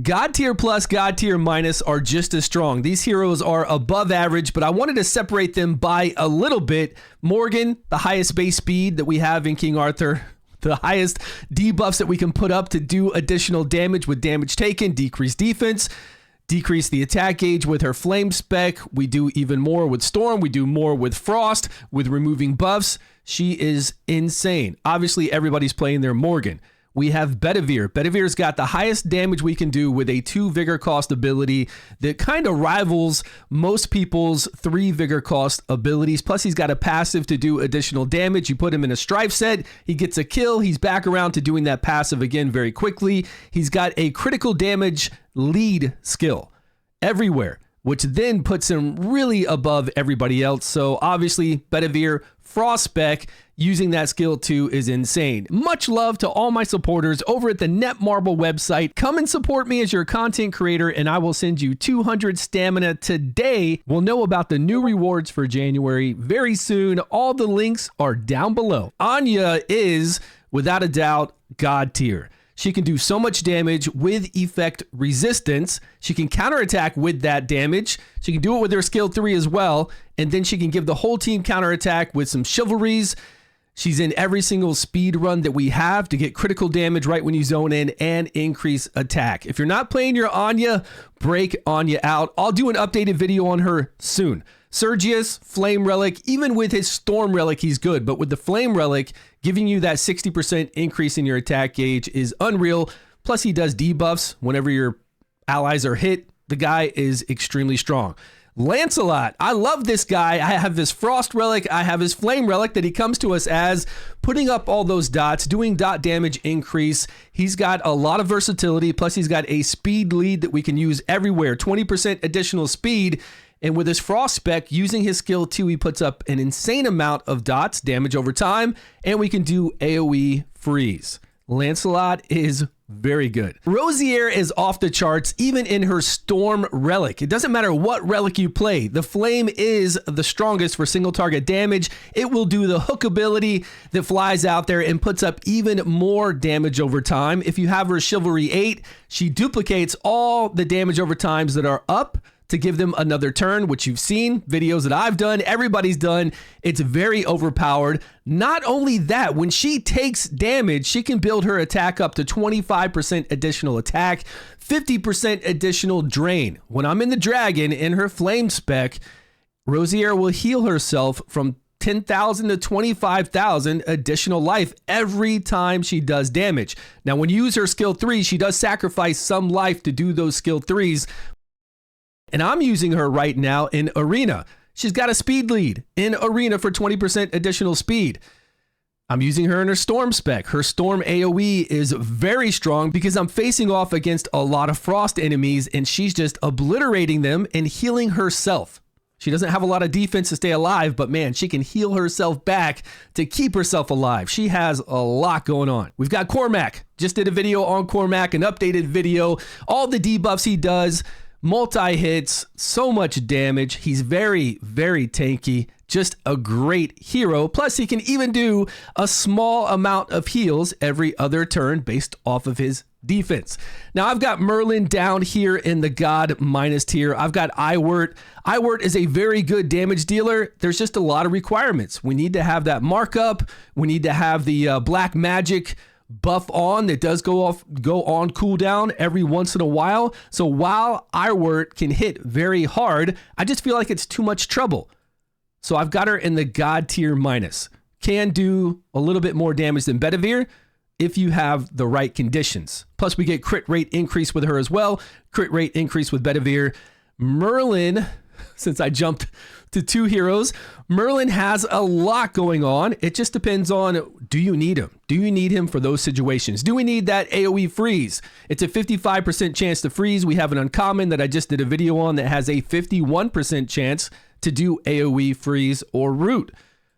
God tier plus, God tier minus are just as strong. These heroes are above average, but I wanted to separate them by a little bit. Morgan, the highest base speed that we have in King Arthur, the highest debuffs that we can put up to do additional damage with damage taken, decrease defense, decrease the attack gauge with her flame spec. We do even more with Storm. We do more with Frost, with removing buffs. She is insane. Obviously, everybody's playing their Morgan. We have Bedivere. Bedivere's got the highest damage we can do with a 2 vigor cost ability that kind of rivals most people's 3 vigor cost abilities. Plus, he's got a passive to do additional damage. You put him in a strife set, he gets a kill. He's back around to doing that passive again very quickly. He's got a critical damage lead skill everywhere, which then puts him really above everybody else. So obviously, Bedivere, Frost spec, using that skill too is insane. Much love to all my supporters over at the Netmarble website. Come and support me as your content creator and I will send you 200 stamina today. We'll know about the new rewards for January very soon. All the links are down below. Anya is, without a doubt, God tier. She can do so much damage with effect resistance. She can counterattack with that damage. She can do it with her skill 3 as well. And then she can give the whole team counterattack with some chivalries. She's in every single speed run that we have to get critical damage right when you zone in and increase attack. If you're not playing your Anya, break Anya out. I'll do an updated video on her soon. Sergius, Flame Relic, even with his Storm Relic, he's good. But with the Flame Relic, giving you that 60% increase in your attack gauge is unreal. Plus, he does debuffs whenever your allies are hit. The guy is extremely strong. Lancelot, I love this guy. I have his Frost Relic. I have his Flame Relic that he comes to us as, putting up all those dots, doing dot damage increase. He's got a lot of versatility. Plus, he's got a speed lead that we can use everywhere, 20% additional speed. And with his Frost spec, using his skill 2, he puts up an insane amount of dots, damage over time, and we can do AoE freeze. Lancelot is very good. Rosier is off the charts, even in her Storm Relic. It doesn't matter what relic you play. The Flame is the strongest for single target damage. It will do the hook ability that flies out there and puts up even more damage over time. If you have her Chivalry 8, she duplicates all the damage over times that are up to give them another turn, which you've seen, videos that I've done, everybody's done. It's very overpowered. Not only that, when she takes damage, she can build her attack up to 25% additional attack, 50% additional drain. When I'm in the dragon in her flame spec, Rosier will heal herself from 10,000 to 25,000 additional life every time she does damage. Now, when you use her skill 3, she does sacrifice some life to do those skill 3s. And I'm using her right now in Arena. She's got a speed lead in Arena for 20% additional speed. I'm using her in her Storm spec. Her Storm AoE is very strong because I'm facing off against a lot of Frost enemies and she's just obliterating them and healing herself. She doesn't have a lot of defense to stay alive, but man, she can heal herself back to keep herself alive. She has a lot going on. We've got Cormac. Just did a video on Cormac, an updated video. All the debuffs he does. Multi-hits, so much damage. He's very, very tanky. Just a great hero. Plus, he can even do a small amount of heals every other turn based off of his defense. Now, I've got Merlin down here in the God minus tier. I've got Iwert. Iwert is a very good damage dealer. There's just a lot of requirements. We need to have that markup. We need to have the black magic buff on that does go on cooldown every once in a while. So while Iwert can hit very hard, I just feel like it's too much trouble. So I've got her in the God tier minus. Can do a little bit more damage than Bedivere if you have the right conditions. Plus we get crit rate increase with her as well. Crit rate increase with Bedivere. Merlin, since I jumped to 2 heroes, Merlin has a lot going on. It just depends on, do you need him? Do you need him for those situations? Do we need that AoE freeze? It's a 55% chance to freeze. We have an uncommon that I just did a video on that has a 51% chance to do AoE freeze or root.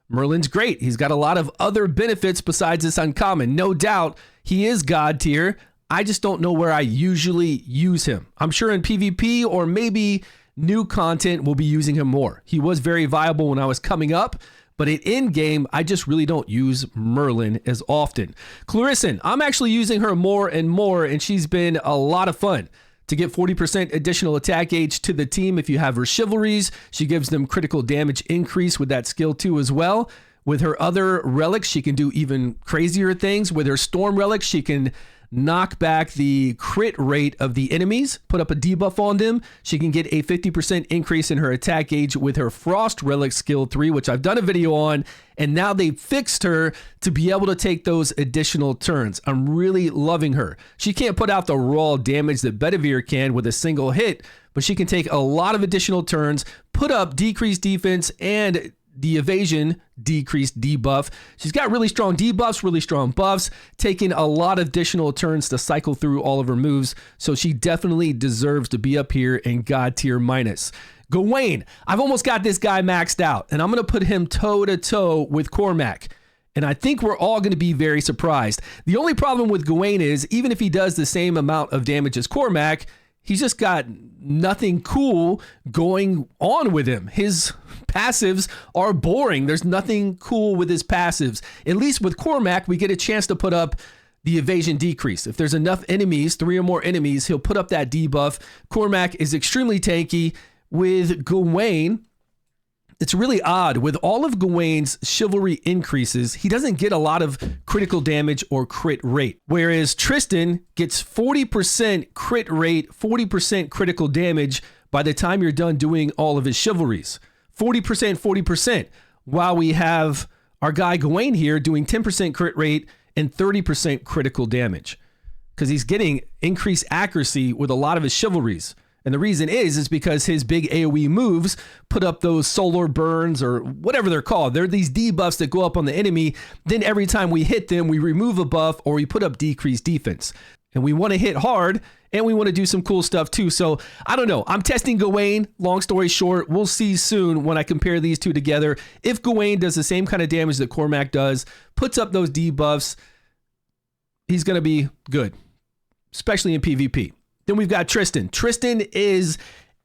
Merlin's great. He's got a lot of other benefits besides this uncommon. No doubt he is God tier. I just don't know where I usually use him. I'm sure in PvP or maybe new content will be using him more. He was very viable when I was coming up, but in game, I just really don't use Merlin as often. Clarisin, I'm actually using her more and more, and she's been a lot of fun. to get 40% additional attack gauge to the team. If you have her chivalries, she gives them critical damage increase with that skill 2 as well. With her other relics, she can do even crazier things. With her storm relics, she can knock back the crit rate of the enemies, put up a debuff on them. She can get a 50% increase in her attack gauge with her frost relic skill 3, which I've done a video on, and now they fixed her to be able to take those additional turns. I'm really loving her. She can't put out the raw damage that Bedivere can with a single hit, but she can take a lot of additional turns, put up decreased defense and the evasion decreased debuff. She's got really strong debuffs, really strong buffs, taking a lot of additional turns to cycle through all of her moves. So she definitely deserves to be up here in God tier minus. Gawain, I've almost got this guy maxed out, and I'm going to put him toe to toe with Cormac. And I think we're all going to be very surprised. The only problem with Gawain is, even if he does the same amount of damage as Cormac, he's just got nothing cool going on with him. His passives are boring. There's nothing cool with his passives. At least with Cormac, we get a chance to put up the evasion decrease. If there's enough enemies, 3 or more enemies, he'll put up that debuff. Cormac is extremely tanky. With Gawain, it's really odd. With all of Gawain's chivalry increases, he doesn't get a lot of critical damage or crit rate. Whereas Tristan gets 40% crit rate, 40% critical damage by the time you're done doing all of his chivalries. 40%, 40%. While we have our guy Gawain here doing 10% crit rate and 30% critical damage. Because he's getting increased accuracy with a lot of his chivalries. And the reason is because his big AoE moves put up those solar burns or whatever they're called. They're these debuffs that go up on the enemy. Then every time we hit them, we remove a buff or we put up decreased defense. And we want to hit hard and we want to do some cool stuff too. So I don't know. I'm testing Gawain. Long story short, we'll see soon when I compare these two together. If Gawain does the same kind of damage that Cormac does, puts up those debuffs, he's going to be good, especially in PvP. Then we've got Tristan. Tristan is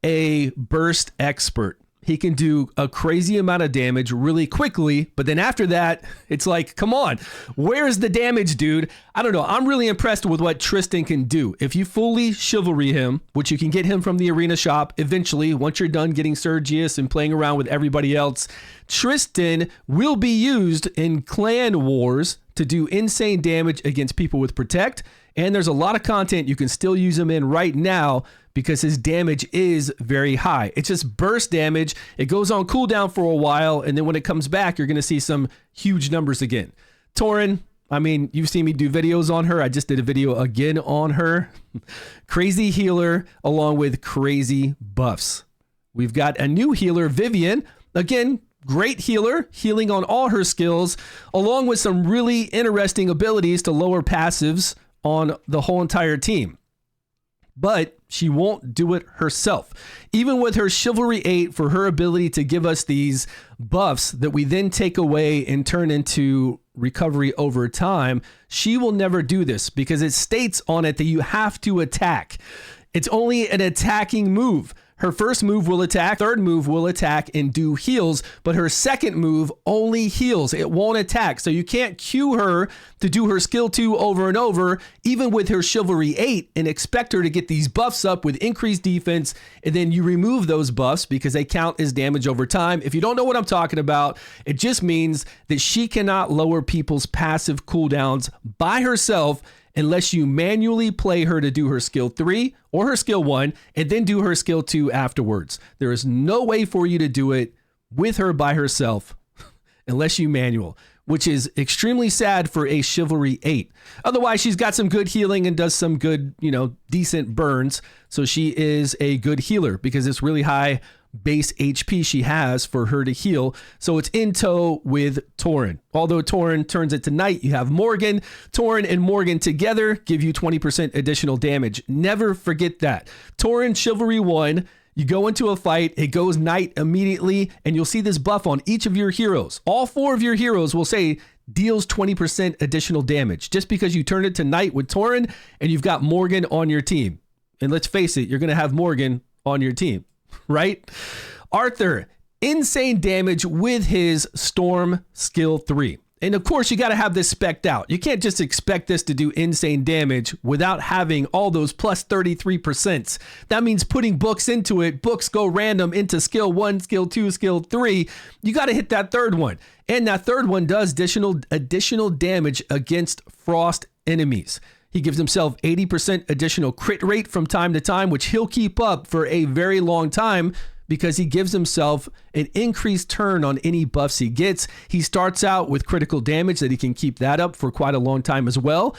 a burst expert. He can do a crazy amount of damage really quickly, but then after that, it's like, come on, where's the damage, dude? I don't know. I'm really impressed with what Tristan can do. If you fully chivalry him, which you can get him from the arena shop eventually, once you're done getting Sergius and playing around with everybody else, Tristan will be used in clan wars to do insane damage against people with Protect. And there's a lot of content you can still use him in right now because his damage is very high. It's just burst damage. It goes on cooldown for a while, and then when it comes back, you're going to see some huge numbers again. Tauren, I mean, you've seen me do videos on her. I just did a video again on her. Crazy healer along with crazy buffs. We've got a new healer, Vivian. Again, great healer, healing on all her skills, along with some really interesting abilities to lower passives on the whole entire team. But she won't do it herself. Even with her Chivalry 8 for her ability to give us these buffs that we then take away and turn into recovery over time, she will never do this because it states on it that you have to attack. It's only an attacking move. Her first move will attack, third move will attack and do heals, but her second move only heals. It won't attack. So you can't cue her to do her skill 2 over and over, even with her Chivalry 8, and expect her to get these buffs up with increased defense, and then you remove those buffs because they count as damage over time. If you don't know what I'm talking about, it just means that she cannot lower people's passive cooldowns by herself unless you manually play her to do her skill 3 or her skill 1 and then do her skill 2 afterwards. There is no way for you to do it with her by herself unless you manual, which is extremely sad for a Chivalry 8. Otherwise, she's got some good healing and does some good, decent burns. So she is a good healer because it's really high base HP she has for her to heal. So it's in tow with Tauren. Although Tauren turns it to night, you have Morgan. Tauren and Morgan together give you 20% additional damage. Never forget that. Tauren Chivalry 1, you go into a fight, it goes night immediately, and you'll see this buff on each of your heroes. All 4 of your heroes will say deals 20% additional damage just because you turn it to night with Tauren and you've got Morgan on your team. And let's face it, you're going to have Morgan on your team, right? Arthur, insane damage with his Storm skill 3. And of course, you got to have this spec'd out. You can't just expect this to do insane damage without having all those plus 33%. That means putting books into it. Books go random into skill 1, skill 2, skill 3. You got to hit that third one. And that third one does additional damage against frost enemies. He gives himself 80% additional crit rate from time to time, which he'll keep up for a very long time because he gives himself an increased turn on any buffs he gets. He starts out with critical damage that he can keep that up for quite a long time as well.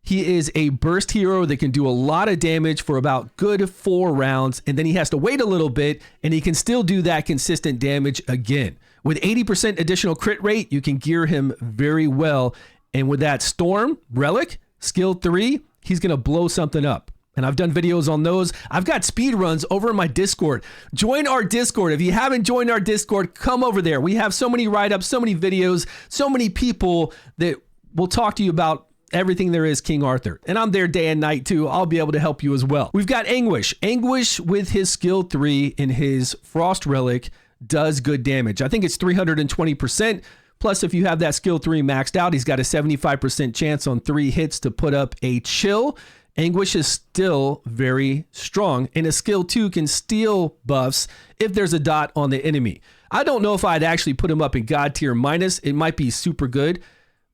He is a burst hero that can do a lot of damage for about good 4 rounds, and then he has to wait a little bit, and he can still do that consistent damage again. With 80% additional crit rate, you can gear him very well, and with that Storm Relic, skill 3, he's going to blow something up. And I've done videos on those. I've got speed runs over in my Discord. Join our Discord. If you haven't joined our Discord, come over there. We have so many write-ups, so many videos, so many people that will talk to you about everything there is King Arthur. And I'm there day and night too. I'll be able to help you as well. We've got Anguish. Anguish with his skill 3 in his Frost Relic does good damage. I think it's 320%. Plus, if you have that skill 3 maxed out, he's got a 75% chance on 3 hits to put up a chill. Anguish is still very strong, and a skill 2 can steal buffs if there's a dot on the enemy. I don't know if I'd actually put him up in God tier minus. It might be super good,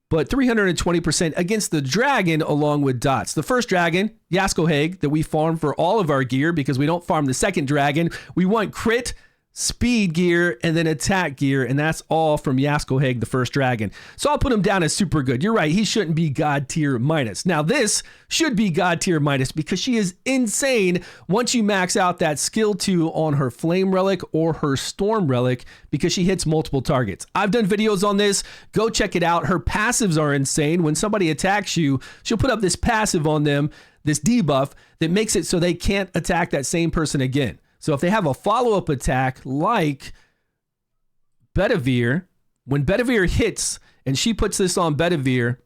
but 320% against the dragon along with dots. The first dragon, Yaskoheg, that we farm for all of our gear because we don't farm the second dragon. We want crit, speed gear, and then attack gear, and that's all from Yaskoheg, the first dragon. So I'll put him down as super good. You're right, he shouldn't be God tier minus. Now this should be God tier minus because she is insane once you max out that skill 2 on her Flame Relic or her Storm Relic because she hits multiple targets. I've done videos on this. Go check it out. Her passives are insane. When somebody attacks you, she'll put up this passive on them, this debuff that makes it so they can't attack that same person again. So if they have a follow-up attack like Bedivere, when Bedivere hits and she puts this on Bedivere,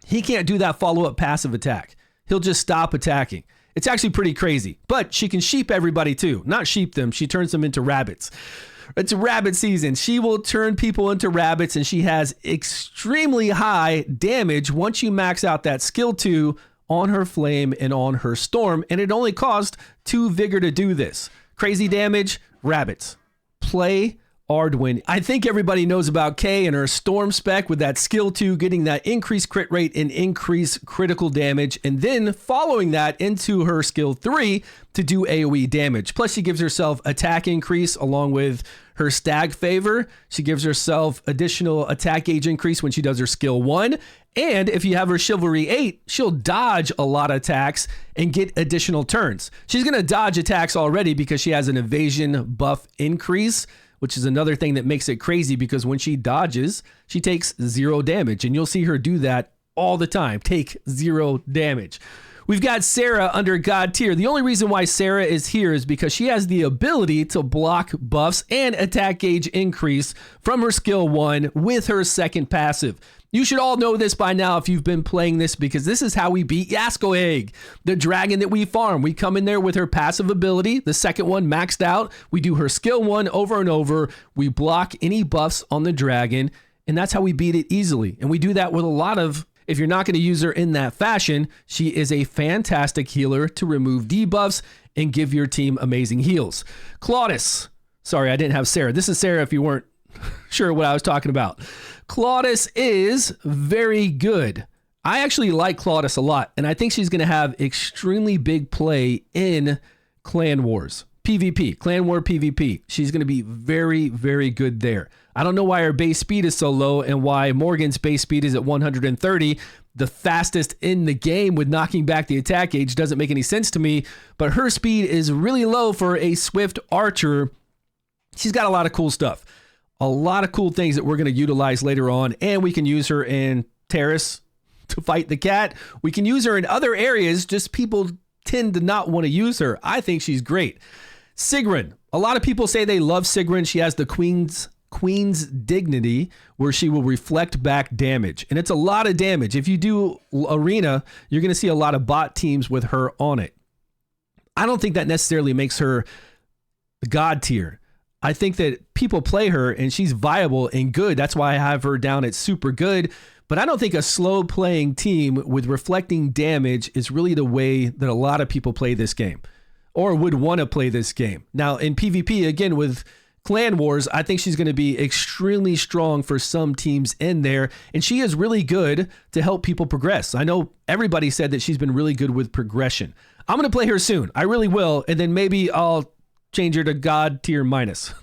he can't do that follow-up passive attack. He'll just stop attacking. It's actually pretty crazy. But she can sheep everybody too. Not sheep them. She turns them into rabbits. It's rabbit season. She will turn people into rabbits, and she has extremely high damage once you max out that skill 2 on her Flame and on her Storm, and it only cost 2 vigor to do this. Crazy damage, rabbits. Play Ardwin. I think everybody knows about Kay and her Storm spec with that skill 2 getting that increased crit rate and increased critical damage, and then following that into her skill 3 to do AoE damage. Plus she gives herself attack increase along with her stag favor. She gives herself additional attack gauge increase when she does her skill 1. And if you have her Chivalry 8, she'll dodge a lot of attacks and get additional turns. She's going to dodge attacks already because she has an evasion buff increase, which is another thing that makes it crazy because when she dodges, she takes 0 damage. And you'll see her do that all the time, take 0 damage. We've got Sarah under God tier. The only reason why Sarah is here is because she has the ability to block buffs and attack gauge increase from her skill 1 with her second passive. You should all know this by now if you've been playing this because this is how we beat Yaskoheg, the dragon that we farm. We come in there with her passive ability, the second one maxed out. We do her skill 1 over and over. We block any buffs on the dragon, and that's how we beat it easily. And we do that with a lot of, if you're not going to use her in that fashion, she is a fantastic healer to remove debuffs and give your team amazing heals. Claudius. Sorry, I didn't have Sarah. This is Sarah if you weren't sure what I was talking about. Claudius is very good. I actually like Claudius a lot, and I think she's going to have extremely big play in Clan Wars. PvP, Clan War PvP. She's going to be very, very good there. I don't know why her base speed is so low and why Morgan's base speed is at 130. The fastest in the game with knocking back the attack gauge doesn't make any sense to me, but her speed is really low for a swift archer. She's got a lot of cool stuff. A lot of cool things that we're going to utilize later on, and we can use her in Terrace to fight the cat. We can use her in other areas, just people tend to not want to use her. I think she's great. Sigrun. A lot of people say they love Sigrun. She has the Queen's Dignity, where she will reflect back damage, and it's a lot of damage. If you do Arena, you're going to see a lot of bot teams with her on it. I don't think that necessarily makes her God tier. I think that people play her and she's viable and good. That's why I have her down at super good. But I don't think a slow playing team with reflecting damage is really the way that a lot of people play this game or would want to play this game. Now in PvP, again, with Clan Wars, I think she's going to be extremely strong for some teams in there. And she is really good to help people progress. I know everybody said that she's been really good with progression. I'm going to play her soon. I really will. And then maybe I'll change her to God tier minus.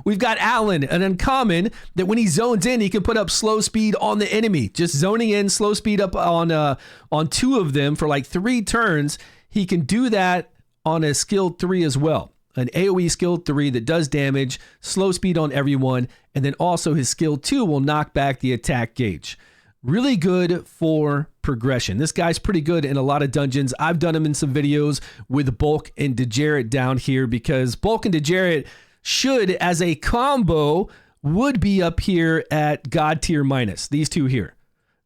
We've got Alan, an uncommon that when he zones in, he can put up slow speed on the enemy. Just zoning in, slow speed up on 2 of them for like 3 turns. He can do that on a skill 3 as well. An AoE skill 3 that does damage, slow speed on everyone, and then also his skill 2 will knock back the attack gauge. Really good for progression. This guy's pretty good in a lot of dungeons. I've done him in some videos with Bulk and Dejaret down here because Bulk and Dejaret should, as a combo, would be up here at God tier minus. These 2 here,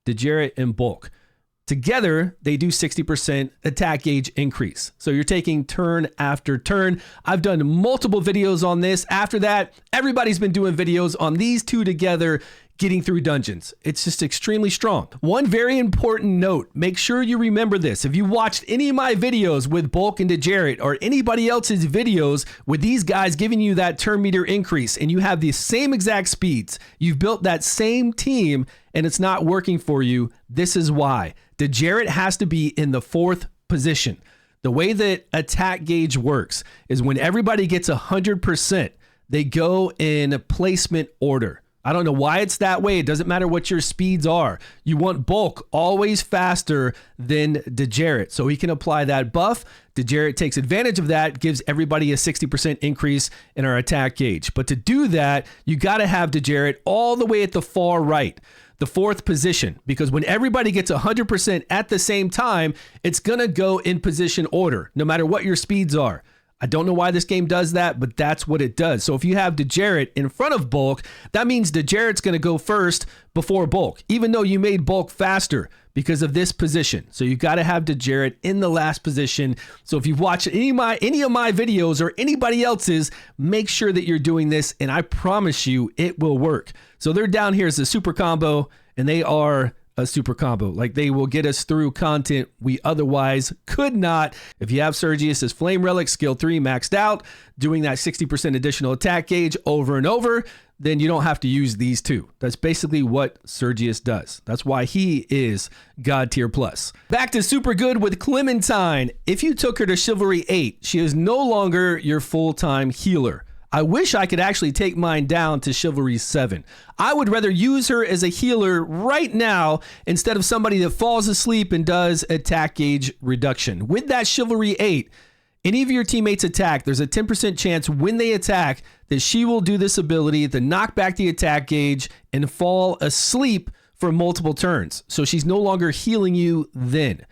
Dejaret and Bulk. Together, they do 60% attack gauge increase. So you're taking turn after turn. I've done multiple videos on this. After that, everybody's been doing videos on these 2 together getting through dungeons. It's just extremely strong. One very important note, make sure you remember this. If you watched any of my videos with Bulk and Dejaret or anybody else's videos with these guys giving you that turn meter increase and you have the same exact speeds, you've built that same team and it's not working for you, this is why. Dejaret has to be in the 4th position. The way that attack gauge works is when everybody gets 100%, they go in placement order. I don't know why it's that way. It doesn't matter what your speeds are. You want Bulk always faster than Dejaret, so he can apply that buff. Dejaret takes advantage of that, gives everybody a 60% increase in our attack gauge. But to do that, you got to have Dejaret all the way at the far right, the 4th position, because when everybody gets 100% at the same time, it's going to go in position order, no matter what your speeds are. I don't know why this game does that, but that's what it does. So if you have Dejaret in front of Bulk, that means Dejaret's going to go first before Bulk, even though you made Bulk faster because of this position. So you've got to have Dejaret in the last position. So if you've watched any of my videos or anybody else's, make sure that you're doing this, and I promise you it will work. So they're down here as a super combo, and they are a super combo. Like, they will get us through content we otherwise could not. If you have Sergius's Flame Relic, skill 3 maxed out, doing that 60% additional attack gauge over and over, then you don't have to use these 2. That's basically what Sergius does. That's why he is God tier plus. Back to super good with Clementine. If you took her to Chivalry 8, she is no longer your full-time healer. I wish I could actually take mine down to Chivalry 7. I would rather use her as a healer right now instead of somebody that falls asleep and does attack gauge reduction. With that Chivalry 8, any of your teammates attack, there's a 10% chance when they attack that she will do this ability to knock back the attack gauge and fall asleep for multiple turns. So she's no longer healing you then.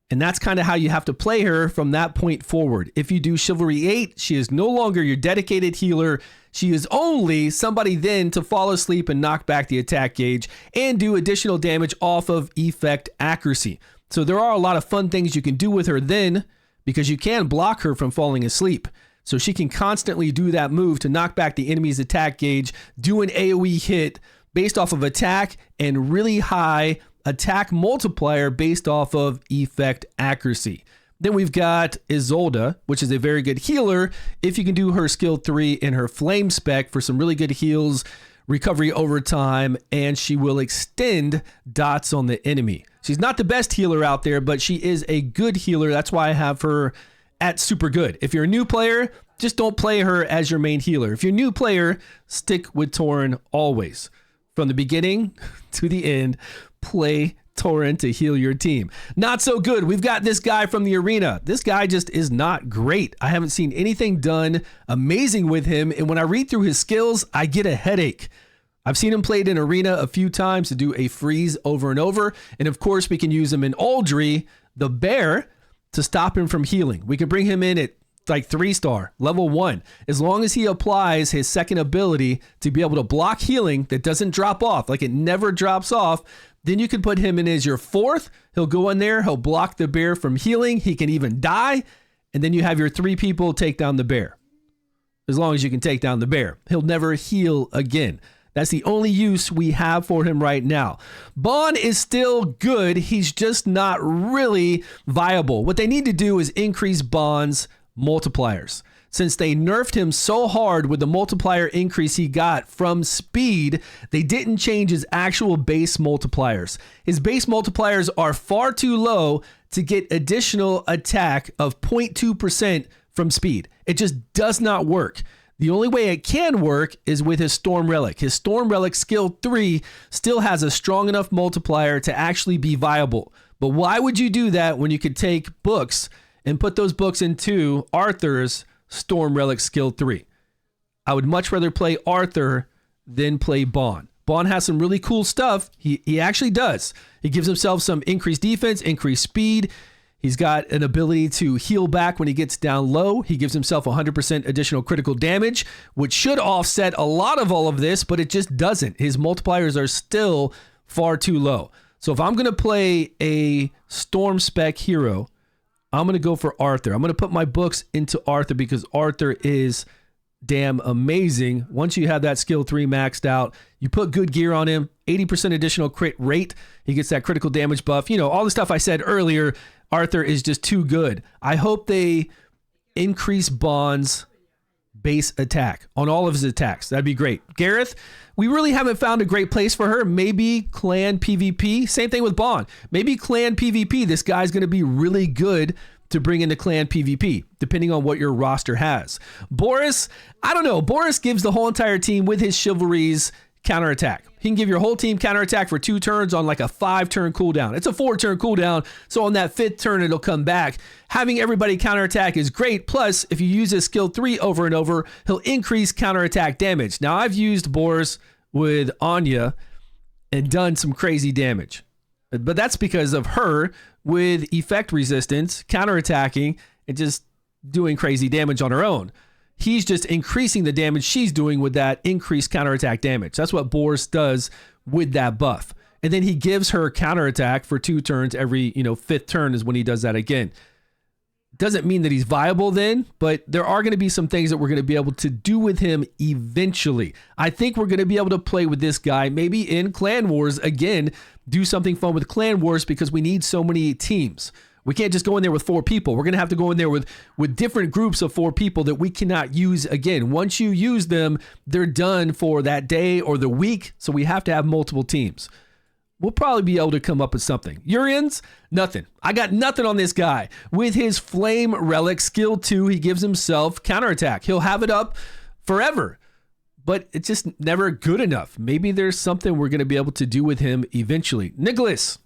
And that's kind of how you have to play her from that point forward. If you do Chivalry 8, she is no longer your dedicated healer. She is only somebody then to fall asleep and knock back the attack gauge and do additional damage off of effect accuracy. So there are a lot of fun things you can do with her then, because you can block her from falling asleep. So she can constantly do that move to knock back the enemy's attack gauge, do an AoE hit based off of attack and really high attack multiplier based off of effect accuracy. Then we've got Isolde, which is a very good healer if you can do her skill 3 in her flame spec for some really good heals, recovery over time, and she will extend dots on the enemy. She's not the best healer out there, but she is a good healer. That's why I have her at super good. If you're a new player, just don't play her as your main healer. If you're a new player, stick with Tauren always. From the beginning to the end, play Tauren to heal your team. Not so good. We've got this guy from the arena. This guy just is not great. I haven't seen anything done amazing with him, and when I read through his skills, I get a headache. I've seen him played in arena a few times to do a freeze over and over, and of course we can use him in Aldry, the bear, to stop him from healing. We can bring him in at like 3-star, level 1, as long as he applies his second ability to be able to block healing that doesn't drop off, like it never drops off. Then you can put him in as your 4th. He'll go in there, he'll block the bear from healing, he can even die, and then you have your 3 people take down the bear. as long as you can take down the bear. He'll never heal again. That's the only use we have for him right now. Bond is still good. He's just not really viable. What they need to do is increase Bond's multipliers. Since they nerfed him so hard with the multiplier increase he got from speed, they didn't change his actual base multipliers. His base multipliers are far too low to get additional attack of 0.2% from speed. It just does not work. The only way it can work is with his Storm Relic. His Storm Relic skill 3 still has a strong enough multiplier to actually be viable. But why would you do that when you could take books and put those books into Arthur's Storm Relic skill 3? I would much rather play Arthur than play Bond. Bond has some really cool stuff. He actually does. He gives himself some increased defense, increased speed. He's got an ability to heal back when he gets down low. He gives himself 100% additional critical damage, which should offset a lot of all of this, but it just doesn't. His multipliers are still far too low. So if I'm going to play a Storm Spec hero, I'm going to go for Arthur. I'm going to put my books into Arthur because Arthur is damn amazing. Once you have that skill 3 maxed out, you put good gear on him, 80% additional crit rate. He gets that critical damage buff. You know, all the stuff I said earlier, Arthur is just too good. I hope they increase Bond's base attack on all of his attacks. That'd be great. Gareth, we really haven't found a great place for her. Maybe clan PvP. Same thing with Bond. Maybe clan PvP. This guy's going to be really good to bring into clan PvP, depending on what your roster has. Boris, I don't know. Boris gives the whole entire team with his chivalries counterattack. He can give your whole team counterattack for 2 turns on like a 5-turn cooldown. It's a 4-turn cooldown, so on that 5th turn, it'll come back. Having everybody counterattack is great. Plus, if you use his skill 3 over and over, he'll increase counterattack damage. Now, I've used Boris with Anya and done some crazy damage. But that's because of her with effect resistance, counterattacking, and just doing crazy damage on her own. He's just increasing the damage she's doing with that increased counterattack damage. That's what Boris does with that buff. And then he gives her counterattack for 2 turns every, 5th turn is when he does that again. Doesn't mean that he's viable then, but there are going to be some things that we're going to be able to do with him eventually. I think we're going to be able to play with this guy maybe in Clan Wars again, do something fun with Clan Wars because we need so many teams. We can't just go in there with 4 people. We're going to have to go in there with different groups of 4 people that we cannot use again. Once you use them, they're done for that day or the week, so we have to have multiple teams. We'll probably be able to come up with something. Urians, nothing. I got nothing on this guy. With his Flame Relic, skill 2, he gives himself counterattack. He'll have it up forever, but it's just never good enough. Maybe there's something we're going to be able to do with him eventually. Nicholas,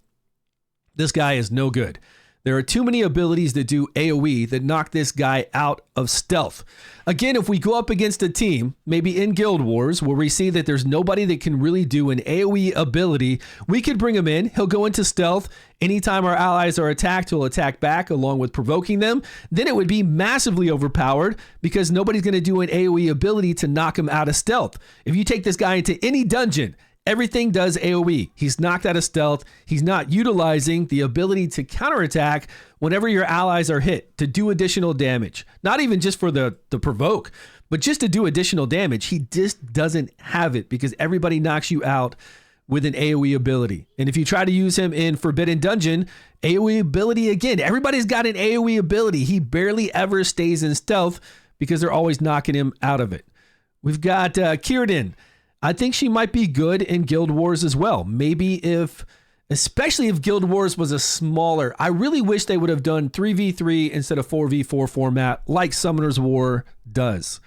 this guy is no good. There are too many abilities that do AoE that knock this guy out of stealth. Again, if we go up against a team, maybe in Guild Wars, where we see that there's nobody that can really do an AoE ability, we could bring him in. He'll go into stealth. Anytime our allies are attacked, he'll attack back along with provoking them. Then it would be massively overpowered because nobody's going to do an AoE ability to knock him out of stealth. If you take this guy into any dungeon, everything does AoE. He's knocked out of stealth. He's not utilizing the ability to counterattack whenever your allies are hit to do additional damage. Not even just for the provoke, but just to do additional damage. He just doesn't have it because everybody knocks you out with an AoE ability. And if you try to use him in Forbidden Dungeon, AoE ability again. Everybody's got an AoE ability. He barely ever stays in stealth because they're always knocking him out of it. We've got Círdan. I think she might be good in Guild Wars as well. Maybe especially if Guild Wars was a smaller, I really wish they would have done 3v3 instead of 4v4 format like Summoner's War does.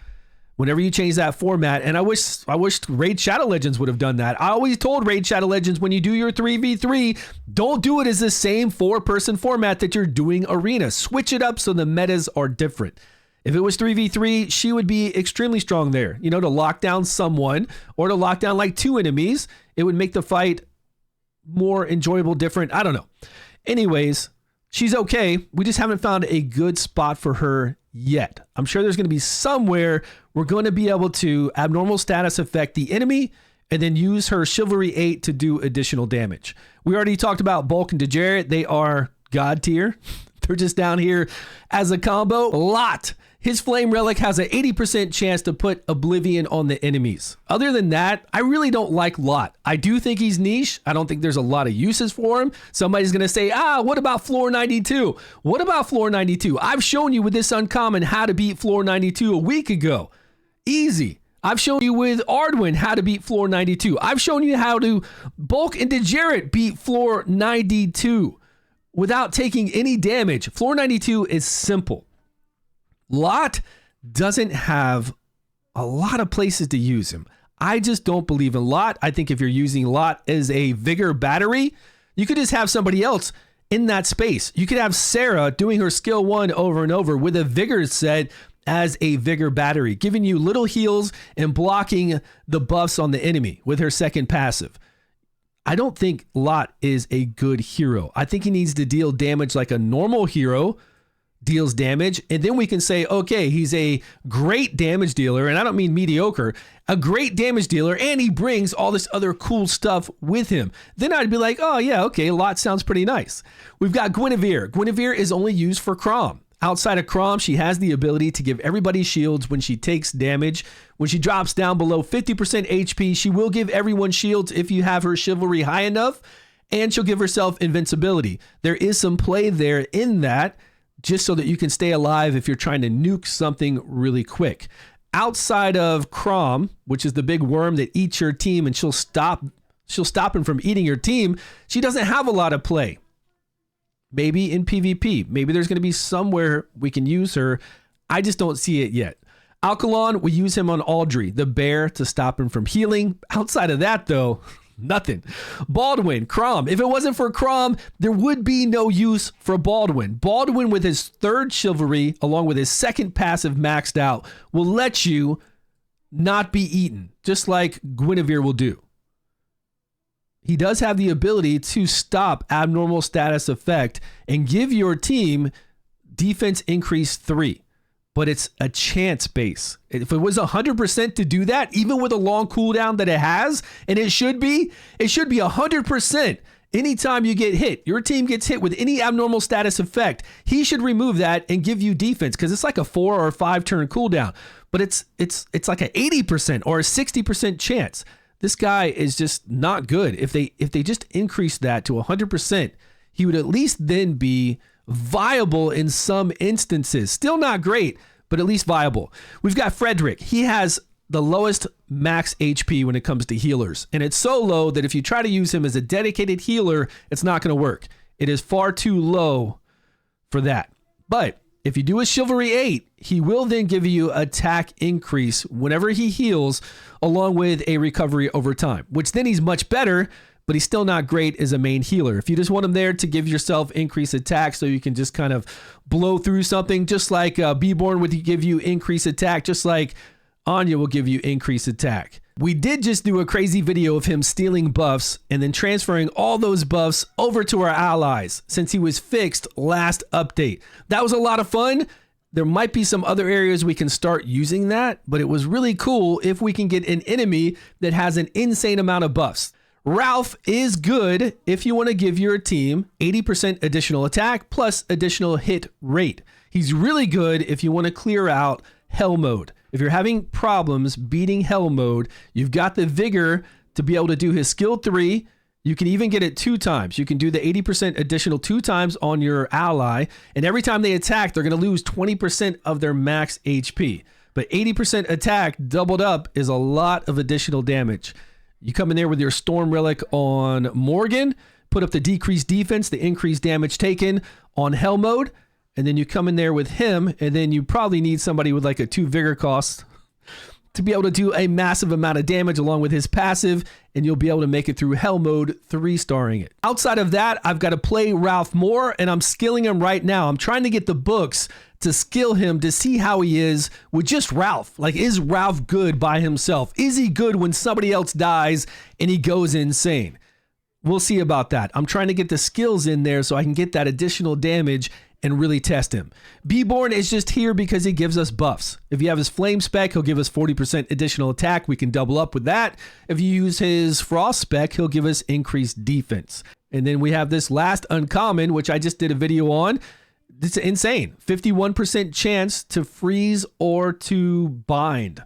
Whenever you change that format, and I wish Raid Shadow Legends would have done that. I always told Raid Shadow Legends when you do your 3v3, don't do it as the same 4-person format that you're doing Arena. Switch it up so the metas are different. If it was 3v3, she would be extremely strong there, to lock down someone or to lock down like 2 enemies. It would make the fight more enjoyable, different. I don't know. Anyways, she's okay. We just haven't found a good spot for her yet. I'm sure there's going to be somewhere we're going to be able to abnormal status affect the enemy and then use her Chivalry 8 to do additional damage. We already talked about Bulk and Dejaret. They are God tier. They're just down here as a combo. Lot. His Flame Relic has an 80% chance to put Oblivion on the enemies. Other than that, I really don't like Lot. I do think he's niche. I don't think there's a lot of uses for him. Somebody's going to say, what about floor 92? What about floor 92? I've shown you with this uncommon how to beat floor 92 a week ago. Easy. I've shown you with Ardwin how to beat floor 92. I've shown you how to bulk into Jarrett beat floor 92 without taking any damage. Floor 92 is simple. Lot doesn't have a lot of places to use him. I just don't believe in Lot. I think if you're using Lot as a vigor battery, you could just have somebody else in that space. You could have Sarah doing her skill 1 over and over with a vigor set as a vigor battery, giving you little heals and blocking the buffs on the enemy with her second passive. I don't think Lot is a good hero. I think he needs to deal damage like a normal hero deals damage, and then we can say, okay, he's a great damage dealer, and I don't mean mediocre, a great damage dealer, and he brings all this other cool stuff with him. Then I'd be like, oh yeah, okay, Lot sounds pretty nice. We've got Guinevere. Guinevere is only used for Crom. Outside of Crom, she has the ability to give everybody shields when she takes damage. When she drops down below 50% HP, she will give everyone shields if you have her chivalry high enough, and she'll give herself invincibility. There is some play there in that, just so that you can stay alive if you're trying to nuke something really quick. Outside of Crom, which is the big worm that eats your team and she'll stop him from eating your team, she doesn't have a lot of play. Maybe in PvP. Maybe there's going to be somewhere we can use her. I just don't see it yet. Alkalon, we use him on Audrey, the bear, to stop him from healing. Outside of that, though, nothing. Baldwin, Crom. If it wasn't for Crom, there would be no use for Baldwin. Baldwin with his third chivalry, along with his second passive maxed out, will let you not be eaten, just like Guinevere will do. He does have the ability to stop abnormal status effect and give your team defense increase 3. But it's a chance base. If it was 100% to do that, even with a long cooldown that it has, and it should be 100%. Anytime you get hit, your team gets hit with any abnormal status effect, he should remove that and give you defense, because it's like a 4 or 5 turn cooldown. But it's like an 80% or a 60% chance. This guy is just not good. If they just increase that to 100%, he would at least then be viable in some instances. Still not great, but at least viable. We've got Frederick. He has the lowest max HP when it comes to healers, and it's so low that if you try to use him as a dedicated healer, it's not going to work. It is far too low for that. But if you do a Chivalry 8, he will then give you attack increase whenever he heals, along with a recovery over time, which then he's much better, but he's still not great as a main healer. If you just want him there to give yourself increased attack so you can just kind of blow through something, just like Beborn would give you increased attack, just like Anya will give you increased attack. We did just do a crazy video of him stealing buffs and then transferring all those buffs over to our allies since he was fixed last update. That was a lot of fun. There might be some other areas we can start using that, but it was really cool if we can get an enemy that has an insane amount of buffs. Ralph is good if you want to give your team 80% additional attack plus additional hit rate. He's really good if you want to clear out Hell mode. If you're having problems beating Hell mode, you've got the vigor to be able to do his skill 3. You can even get it 2 times. You can do the 80% additional 2 times on your ally, and every time they attack, they're going to lose 20% of their max HP. But 80% attack doubled up is a lot of additional damage. You come in there with your Storm Relic on Morgan, put up the decreased defense, the increased damage taken on Hell mode, and then you come in there with him, and then you probably need somebody with like a 2 vigor cost to be able to do a massive amount of damage along with his passive, and you'll be able to make it through Hell mode 3-starring it. Outside of that, I've got to play Ralph more, and I'm skilling him right now. I'm trying to get the books to skill him to see how he is with just Ralph. Like, is Ralph good by himself? Is he good when somebody else dies and he goes insane? We'll see about that. I'm trying to get the skills in there so I can get that additional damage and really test him. Beborn is just here because he gives us buffs. If you have his flame spec, he'll give us 40% additional attack. We can double up with that. If you use his frost spec, he'll give us increased defense. And then we have this last uncommon, which I just did a video on. It's insane. 51% chance to freeze or to bind.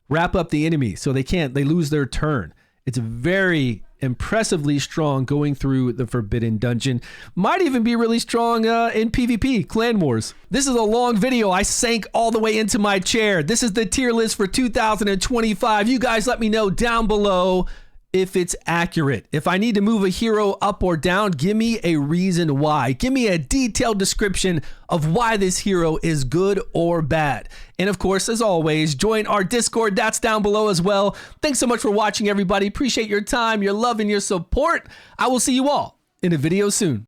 Wrap up the enemy so they lose their turn. It's very impressively strong going through the Forbidden Dungeon. Might even be really strong in PvP, Clan Wars. This is a long video. I sank all the way into my chair. This is the tier list for 2025. You guys let me know down below if it's accurate. If I need to move a hero up or down, give me a reason why. Give me a detailed description of why this hero is good or bad. And of course, as always, join our Discord. That's down below as well. Thanks so much for watching, everybody. Appreciate your time, your love, and your support. I will see you all in a video soon.